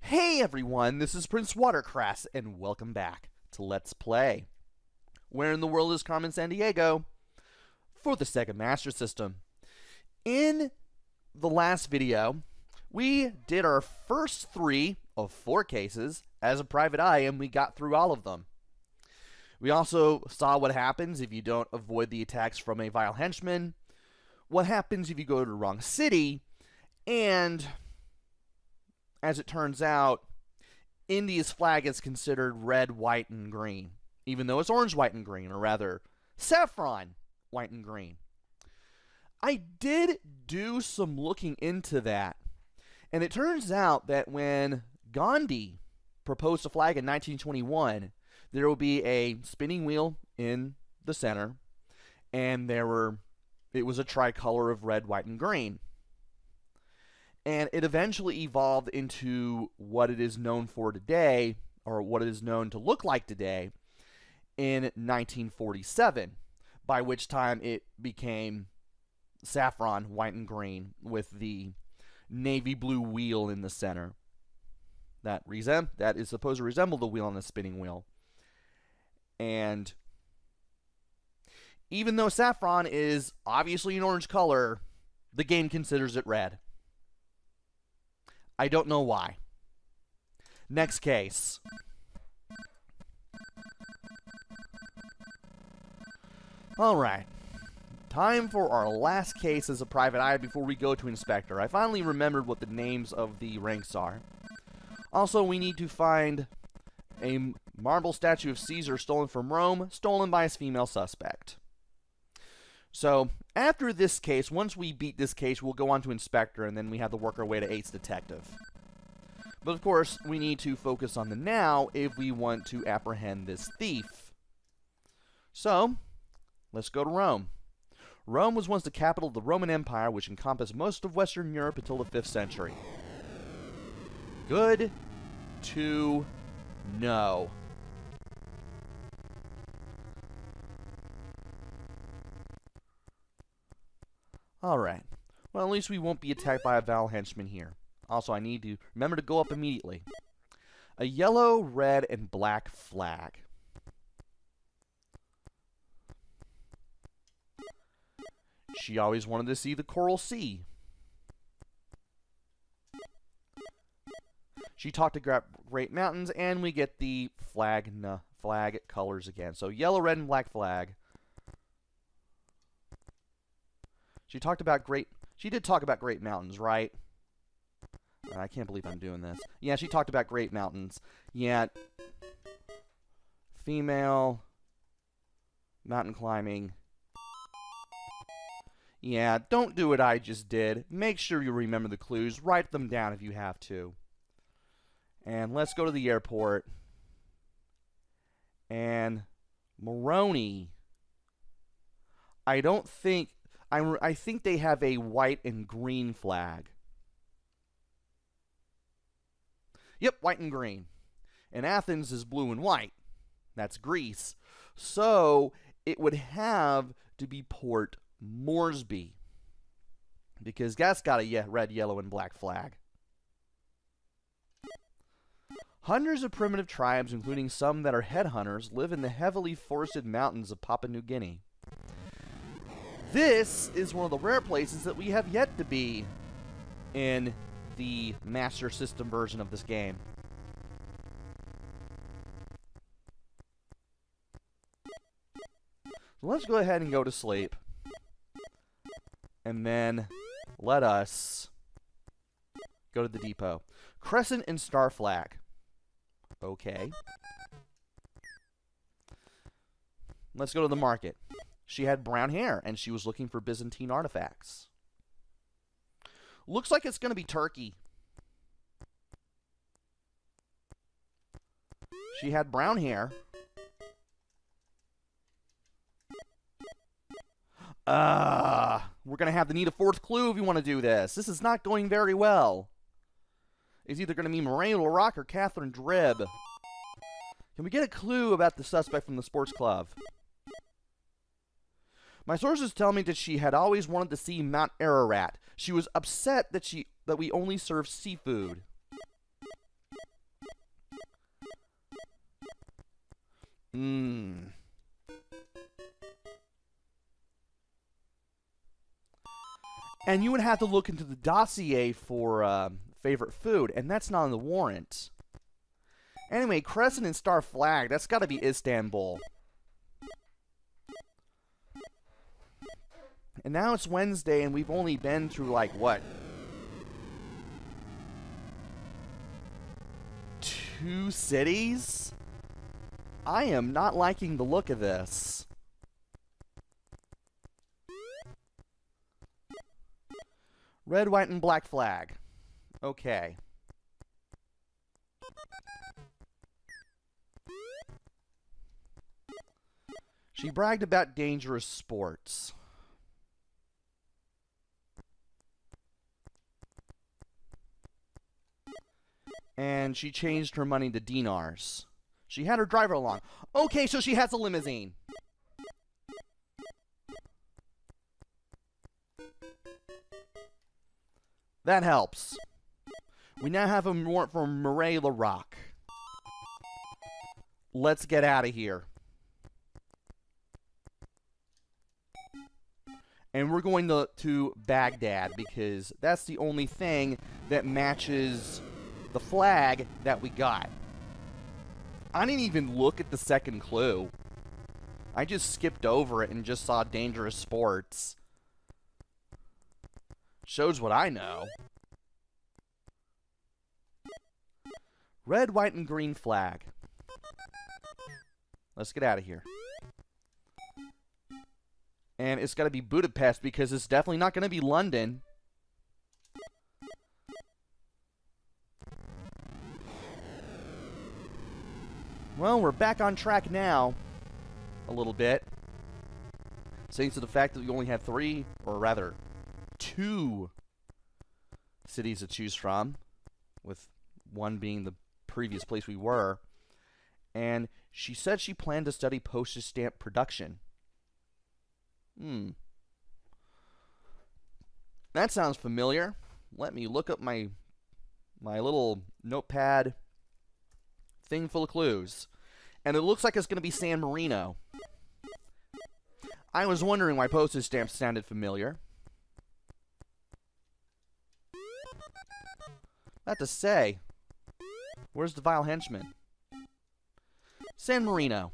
Hey everyone, this is PrinceWatercress, and welcome back to Let's Play. Where in the world is Carmen Sandiego? For the Sega Master System. In the last video, we did our first 3 of 4 cases as a private eye, and we got through all of them. We also saw what happens if you don't avoid the attacks from a vile henchman, what happens if you go to the wrong city, and as it turns out, India's flag is considered red, white, and green, even though it's orange, white, and green, or rather, saffron, white, and green. I did do some looking into that, and it turns out that when Gandhi proposed a flag in 1921, there will be a spinning wheel in the center, and it was a tricolor of red, white, and green. And it eventually evolved into what it is known for today, or what it is known to look like today, in 1947, by which time it became saffron, white, and green, with the navy blue wheel in the center. That is supposed to resemble the wheel on a spinning wheel. And even though saffron is obviously an orange color, the game considers it red. I don't know why. Next case. Alright. Time for our last case as a private eye before we go to Inspector. I finally remembered what the names of the ranks are. Also, we need to find a marble statue of Caesar stolen from Rome, stolen by his female suspect. So, after this case, once we beat this case, we'll go on to Inspector, and then we have to work our way to Ace Detective. But of course, we need to focus on the now if we want to apprehend this thief. So, let's go to Rome. Rome was once the capital of the Roman Empire, which encompassed most of Western Europe until the 5th century. Good to know. Alright. Well, at least we won't be attacked by a vile henchman here. Also, I need to remember to go up immediately. A yellow, red, and black flag. She always wanted to see the Coral Sea. She talked to Great Mountains, and we get the flag colors again. So, yellow, red, and black flag. She did talk about Great Mountains, right? I can't believe I'm doing this. Yeah, she talked about Great Mountains. Yeah. Female. Mountain climbing. Yeah, don't do what I just did. Make sure you remember the clues. Write them down if you have to. And let's go to the airport. And Moroni. I think they have a white and green flag. Yep, white and green. And Athens is blue and white. That's Greece. So, it would have to be Port Moresby, because that's got a red, yellow, and black flag. Hundreds of primitive tribes, including some that are headhunters, live in the heavily forested mountains of Papua New Guinea. This is one of the rare places that we have yet to be in the Master System version of this game. So let's go ahead and go to sleep. And then let us go to the depot. Crescent and star flag. Okay. Let's go to the market. She had brown hair, and she was looking for Byzantine artifacts. Looks like it's going to be Turkey. She had brown hair. We're going to have to need a 4th clue if you want to do this. This is not going very well. It's either going to be Moraine LaRock or Catherine Dribb. Can we get a clue about the suspect from the sports club? My sources tell me that she had always wanted to see Mount Ararat. She was upset that we only serve seafood. And you would have to look into the dossier for favorite food, and that's not on the warrant. Anyway, Crescent and Star Flag, that's got to be Istanbul. And now it's Wednesday, and we've only been through, like, what? 2 cities? I am not liking the look of this. Red, white, and black flag. Okay. She bragged about dangerous sports. And she changed her money to dinars. She had her driver along. Okay, so she has a limousine. That helps. We now have a warrant for Murray LaRock. Let's get out of here. And we're going to Baghdad, because that's the only thing that matches the flag that we got. I didn't even look at the second clue. I just skipped over it and just saw dangerous sports. Shows what I know. Red, white, and green flag. Let's get out of here. And it's got to be Budapest, because it's definitely not going to be London. Well, we're back on track now. A little bit. Thanks to the fact that we only had 3, or rather 2 cities to choose from, with one being the previous place we were. And she said she planned to study postage stamp production. That sounds familiar. Let me look up my little notepad thing full of clues. And it looks like it's going to be San Marino. I was wondering why postage stamps sounded familiar. Not to say. Where's the vile henchman? San Marino.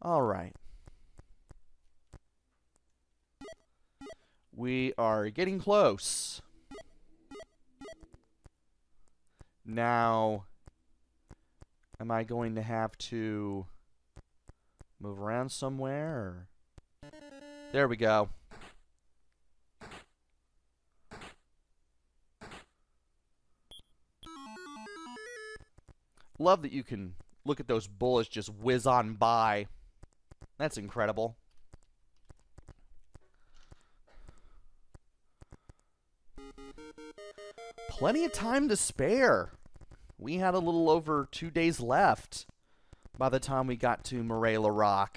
All right. We are getting close. Now, am I going to have to move around somewhere? Or? There we go. Love that you can look at those bullets just whiz on by. That's incredible. Plenty of time to spare. We had a little over 2 days left by the time we got to Murray LaRock.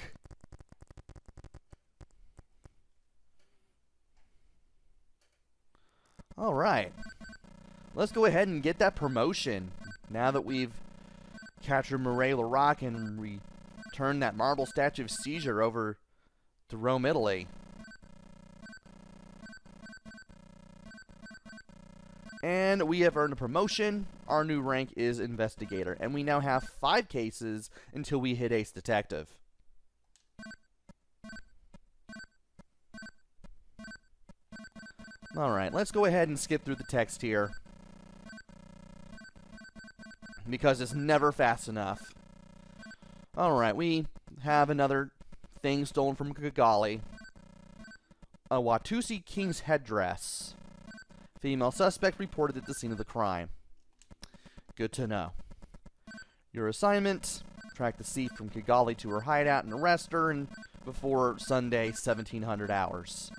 All right. Let's go ahead and get that promotion. Now that we've captured Murray LaRock and returned that marble statue of Caesar over to Rome, Italy. And we have earned a promotion. Our new rank is Investigator. And we now have 5 cases until we hit Ace Detective. Alright, let's go ahead and skip through the text here. Because it's never fast enough. Alright, we have another thing stolen from Kigali. A Watusi King's headdress. Female suspect reported at the scene of the crime. Good to know. Your assignment, track the thief from Kigali to her hideout and arrest her before Sunday, 1700 hours.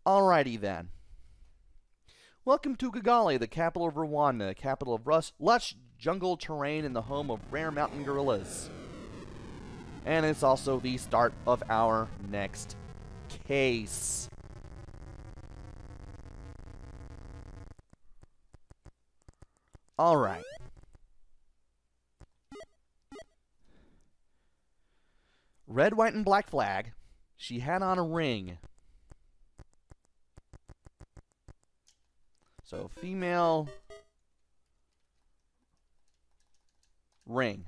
Alrighty then. Welcome to Kigali, the capital of Rwanda, capital of lush jungle terrain and the home of rare mountain gorillas. And it's also the start of our next case. All right. Red, white, and black flag. She had on a ring. So, female ring.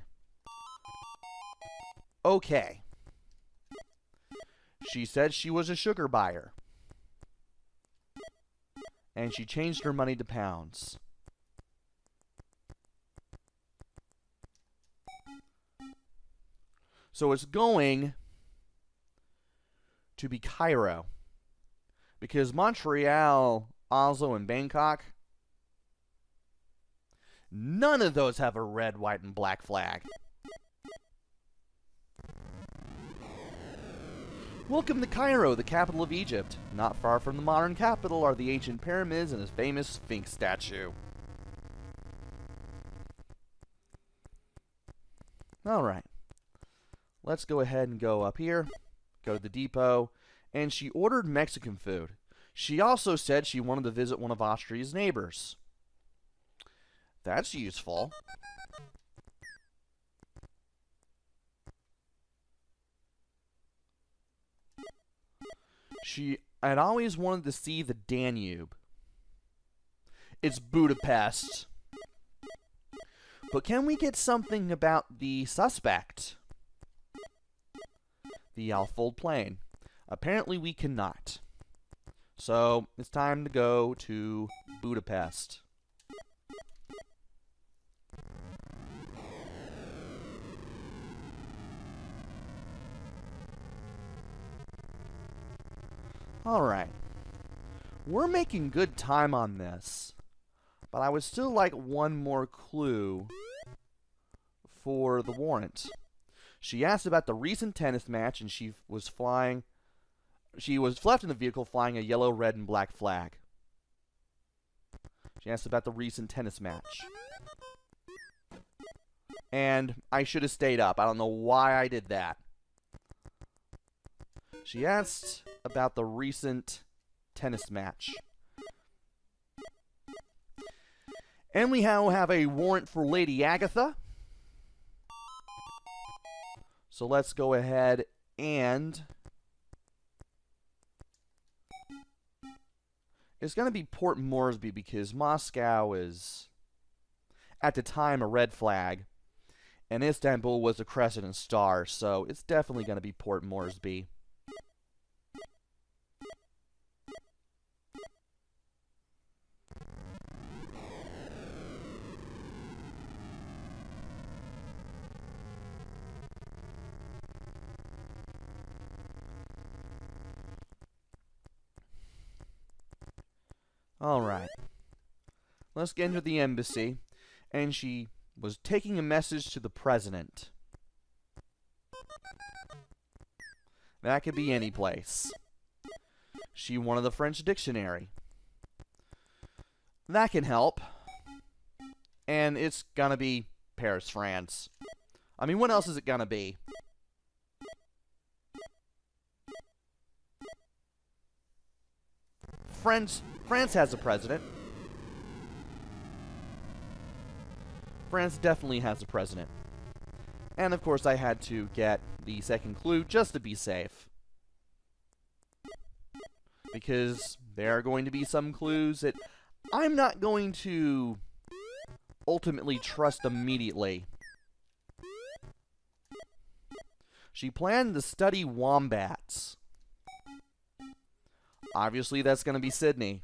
Okay. She said she was a sugar buyer. And she changed her money to pounds. So it's going to be Cairo. Because Montreal, Oslo, and Bangkok, none of those have a red, white, and black flag. Welcome to Cairo, the capital of Egypt. Not far from the modern capital are the ancient pyramids and a famous Sphinx statue. Alright. Let's go ahead and go up here, go to the depot, and she ordered Mexican food. She also said she wanted to visit one of Austria's neighbors. That's useful. She had always wanted to see the Danube. It's Budapest. But can we get something about the suspect? The Alfold plane. Apparently we cannot. So it's time to go to Budapest. Alright. We're making good time on this. But I would still like one more clue for the warrant. She asked about the recent tennis match, and she was left in the vehicle flying a yellow, red, and black flag. She asked about the recent tennis match. And I should have stayed up. I don't know why I did that. She asked about the recent tennis match. And we now have a warrant for Lady Agatha. So let's go ahead and... It's going to be Port Moresby because Moscow is, at the time, a red flag. And Istanbul was a crescent and star, so it's definitely going to be Port Moresby. Alright. Let's get into the embassy. And she was taking a message to the president. That could be any place. She wanted the French dictionary. That can help. And it's gonna be Paris, France. I mean, what else is it gonna be? France has a president. France definitely has a president. And of course I had to get the second clue just to be safe. Because there are going to be some clues that I'm not going to ultimately trust immediately. She planned to study wombats. Obviously that's going to be Sydney.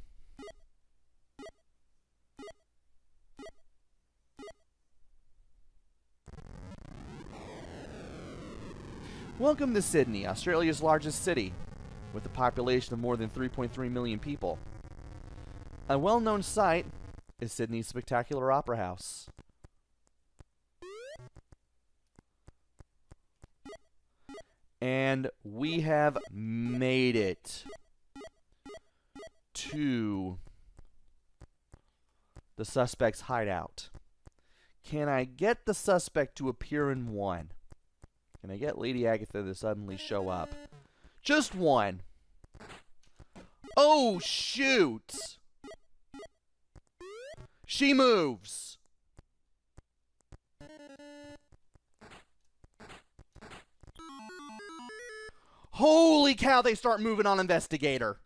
Welcome to Sydney, Australia's largest city, with a population of more than 3.3 million people. A well-known site is Sydney's Spectacular Opera House. And we have made it to the suspect's hideout. Can I get the suspect to appear in one? Can I get Lady Agatha to suddenly show up? Just one. Oh, shoot. She moves. Holy cow, they start moving on Investigator.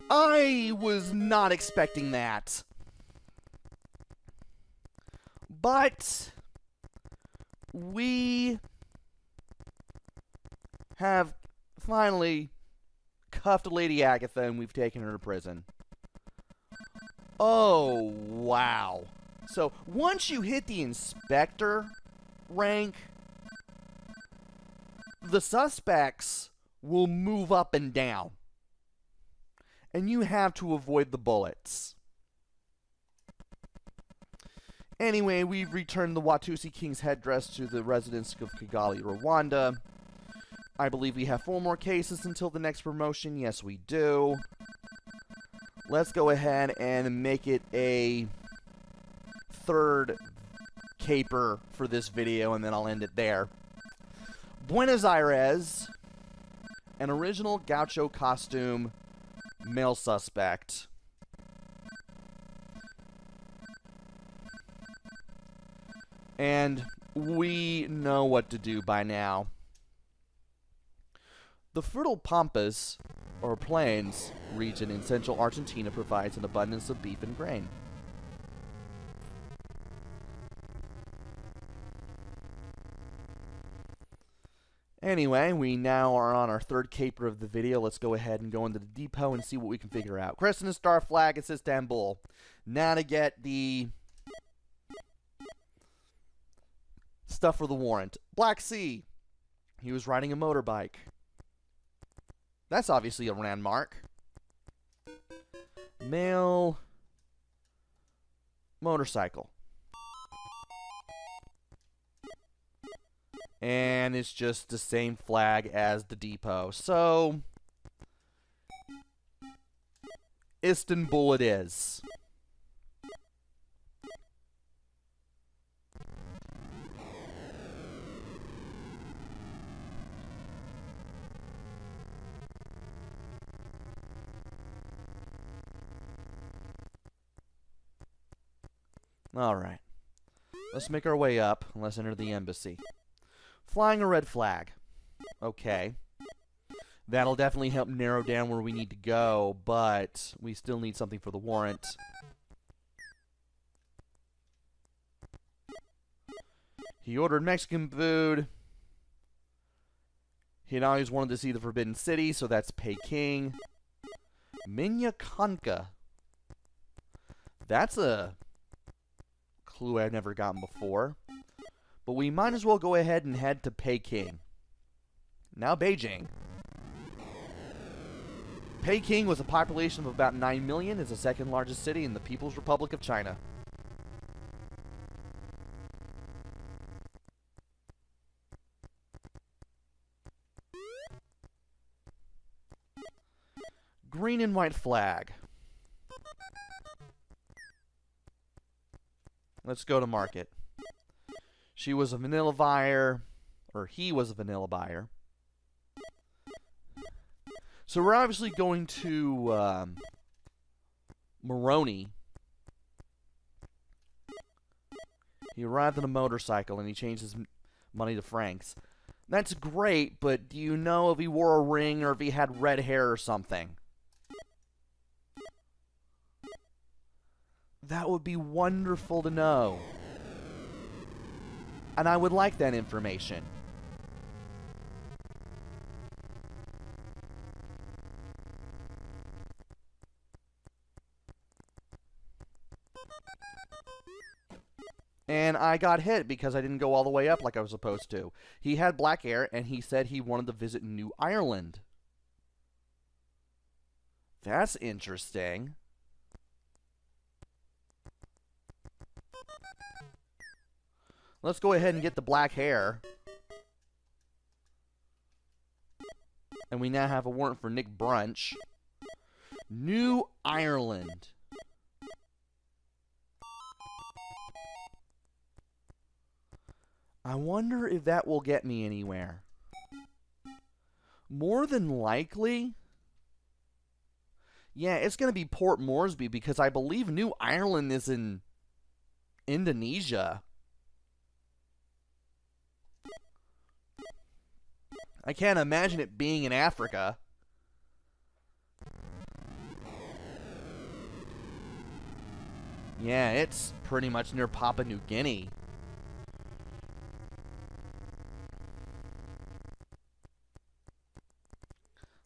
I was not expecting that. But we have finally cuffed Lady Agatha and we've taken her to prison. Oh, wow. So once you hit the inspector rank, the suspects will move up and down. And you have to avoid the bullets. Anyway, we've returned the Watusi King's headdress to the residents of Kigali, Rwanda. I believe we have 4 more cases until the next promotion. Yes, we do. Let's go ahead and make it a 3rd caper for this video, and then I'll end it there. Buenos Aires, an original gaucho costume, male suspect. And we know what to do by now. The fertile pampas, or plains, region in central Argentina provides an abundance of beef and grain. Anyway, we now are on our 3rd caper of the video. Let's go ahead and go into the depot and see what we can figure out. Crescent and Star flag, it's Istanbul. Now to get the stuff for the warrant. Black Sea. He was riding a motorbike. That's obviously a landmark. Male motorcycle. And it's just the same flag as the depot. So, Istanbul it is. Alright. Let's make our way up and let's enter the embassy. Flying a red flag. Okay. That'll definitely help narrow down where we need to go, but we still need something for the warrant. He ordered Mexican food. He'd always wanted to see the Forbidden City, so that's Peking. Minyakanka. That's a clue I've never gotten before. But we might as well go ahead and head to Peking. Now Beijing. Peking, with a population of about 9 million, is the 2nd largest city in the People's Republic of China. Green and white flag. Let's go to market. She was a vanilla buyer, or he was a vanilla buyer. So we're obviously going to Moroni. He arrived on a motorcycle and he changed his money to francs. That's great, but do you know if he wore a ring or if he had red hair or something? That would be wonderful to know. And I would like that information. And I got hit because I didn't go all the way up like I was supposed to. He had black hair and he said he wanted to visit New Ireland. That's interesting. Let's go ahead and get the black hair. And we now have a warrant for Nick Brunch. New Ireland. I wonder if that will get me anywhere. More than likely, yeah, it's going to be Port Moresby because I believe New Ireland is in Indonesia. I can't imagine it being in Africa. Yeah, it's pretty much near Papua New Guinea.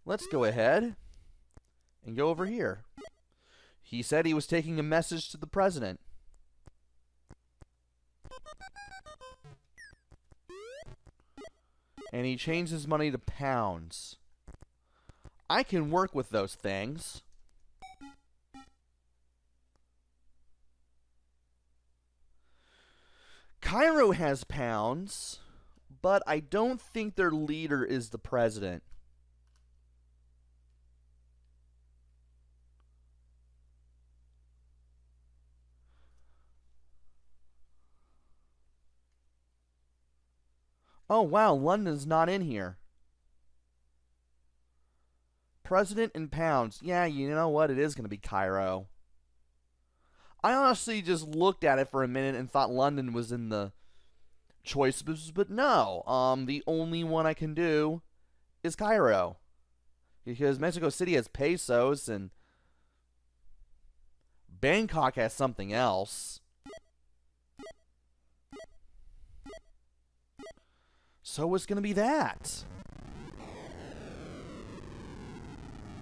Let's go ahead and go over here. He said he was taking a message to the president. And he changed his money to pounds. I can work with those things. Cairo has pounds, but I don't think their leader is the president. Oh, wow, London's not in here. President in pounds. Yeah, you know what? It is going to be Cairo. I honestly just looked at it for a minute and thought London was in the choices, but no. The only one I can do is Cairo. Because Mexico City has pesos and Bangkok has something else. So it's going to be that.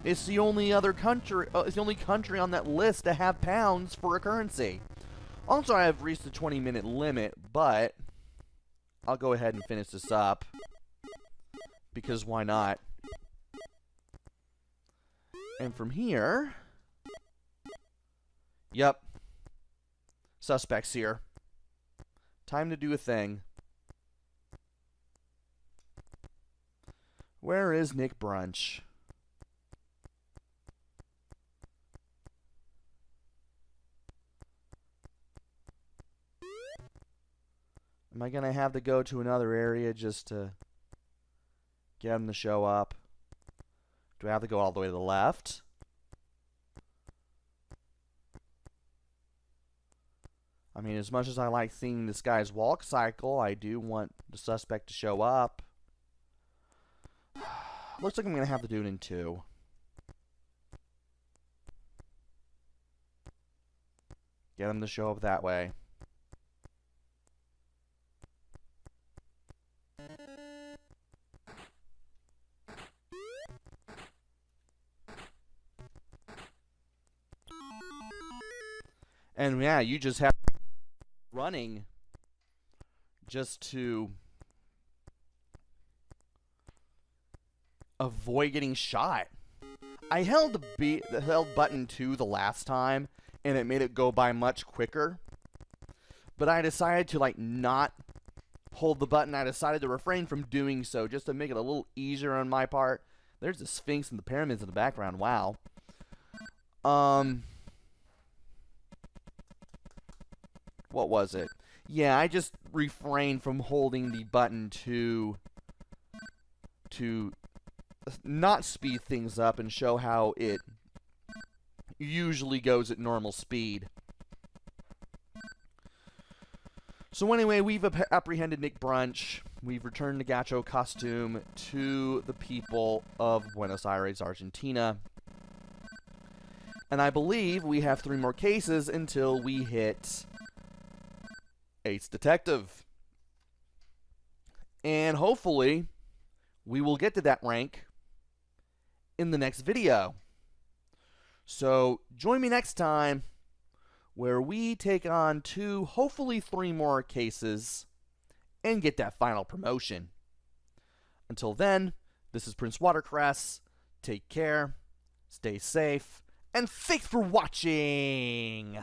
It's the only other country. It's the only country on that list to have pounds for a currency. Also, I have reached the 20-minute limit, but I'll go ahead and finish this up because why not? And from here, yep, suspects here. Time to do a thing. Where is Nick Brunch? Am I going to have to go to another area just to get him to show up? Do I have to go all the way to the left? I mean, as much as I like seeing this guy's walk cycle, I do want the suspect to show up. Looks like I'm going to have to do it in 2. Get him to show up that way. And yeah, you just have running just to avoid getting shot. I held button 2 the last time, and it made it go by much quicker. But I decided to not hold the button. I decided to refrain from doing so just to make it a little easier on my part. There's the Sphinx and the pyramids in the background. Wow. What was it? Yeah, I just refrained from holding the button to not speed things up and show how it usually goes at normal speed. So anyway, we've apprehended Nick Brunch. We've returned the Gacho costume to the people of Buenos Aires, Argentina. And I believe we have 3 more cases until we hit Ace Detective. And hopefully, we will get to that rank in the next video. So, join me next time where we take on 2, hopefully 3 more cases and get that final promotion. Until then, this is PrinceWatercress. Take care, stay safe, and thanks for watching!